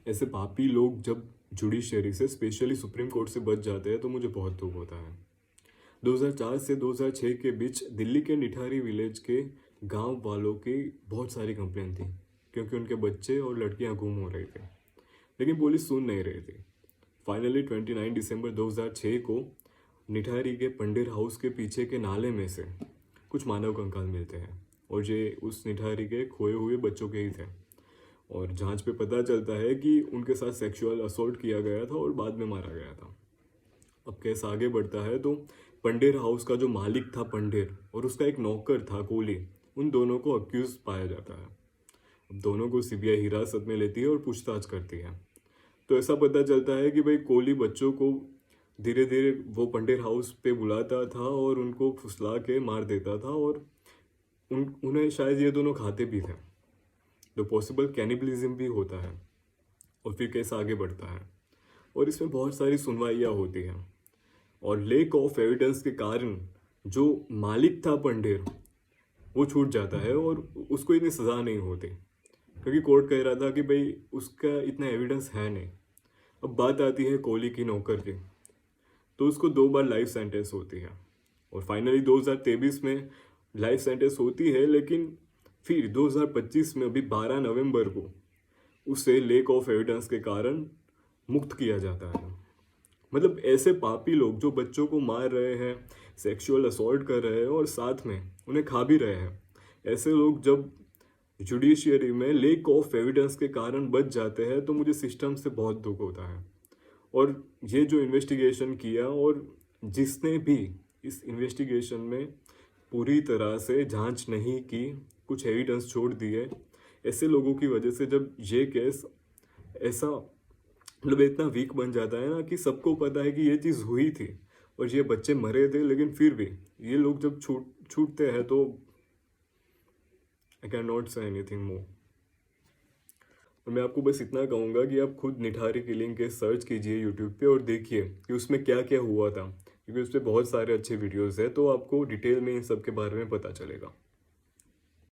ऐसे पापी लोग जब जुडिशरी से स्पेशली सुप्रीम कोर्ट से बच जाते हैं तो मुझे बहुत दुख होता है। 2004 से 2006 के बीच दिल्ली के निठारी विलेज के गांव वालों की बहुत सारी कंप्लेन थी क्योंकि उनके बच्चे और लड़कियां गुम हो रहे थे, लेकिन पुलिस सुन नहीं रही थी। फाइनली 29 दिसंबर 2006 को निठारी के पंडेर हाउस के पीछे के नाले में से कुछ मानव कंकाल मिलते हैं और ये उस निठारी के खोए हुए बच्चों के ही थे। और जांच पे पता चलता है कि उनके साथ सेक्सुअल असॉल्ट किया गया था और बाद में मारा गया था। अब केस आगे बढ़ता है तो पंडेर हाउस का जो मालिक था पंडेर और उसका एक नौकर था कोली, उन दोनों को अक्यूज पाया जाता है। अब दोनों को सीबीआई हिरासत में लेती है और पूछताछ करती है। तो ऐसा पता चलता है कि भाई कोली बच्चों को धीरे धीरे वो पंडेर हाउस पे बुलाता था और उनको फुसला के मार देता था और उन्हें शायद ये दोनों खाते भी थे। तो पॉसिबल कैनिबलिज्म भी होता है। और फिर केस आगे बढ़ता है और इसमें बहुत सारी सुनवाइयाँ होती हैं और लेक ऑफ एविडेंस के कारण जो मालिक था पंडेर वो छूट जाता है और उसको इतनी सज़ा नहीं होती क्योंकि कोर्ट कह रहा था कि भाई उसका इतना एविडेंस है नहीं। अब बात आती है कोहली की नौकर की, तो उसको 2 बार लाइफ सेंटेंस होती है और फाइनली 2023 में लाइफ सेंटेंस होती है, लेकिन फिर 2025 में अभी 12 नवंबर को उसे लेक ऑफ एविडेंस के कारण मुक्त किया जाता है। मतलब ऐसे पापी लोग जो बच्चों को मार रहे हैं, सेक्सुअल असॉल्ट कर रहे हैं और साथ में उन्हें खा भी रहे हैं, ऐसे लोग जब जुडिशियरी में लेक ऑफ एविडेंस के कारण बच जाते हैं तो मुझे सिस्टम से बहुत दुख होता है। और ये जो इन्वेस्टिगेशन किया और जिसने भी इस इन्वेस्टिगेशन में पूरी तरह से जांच नहीं की, कुछ एविडेंस छोड़ दिए, ऐसे लोगों की वजह से जब ये केस ऐसा मतलब इतना वीक बन जाता है ना कि सबको पता है कि ये चीज़ हुई थी और ये बच्चे मरे थे, लेकिन फिर भी ये लोग जब छूटते हैं तो I can not say anything more. और मैं आपको बस इतना कहूँगा कि आप खुद निठारी किलिंग के सर्च कीजिए यूट्यूब पे और देखिए कि उसमें क्या क्या हुआ था, क्योंकि उस पर बहुत सारे अच्छे वीडियोज़ हैं, तो आपको डिटेल में इन सब के बारे में पता चलेगा।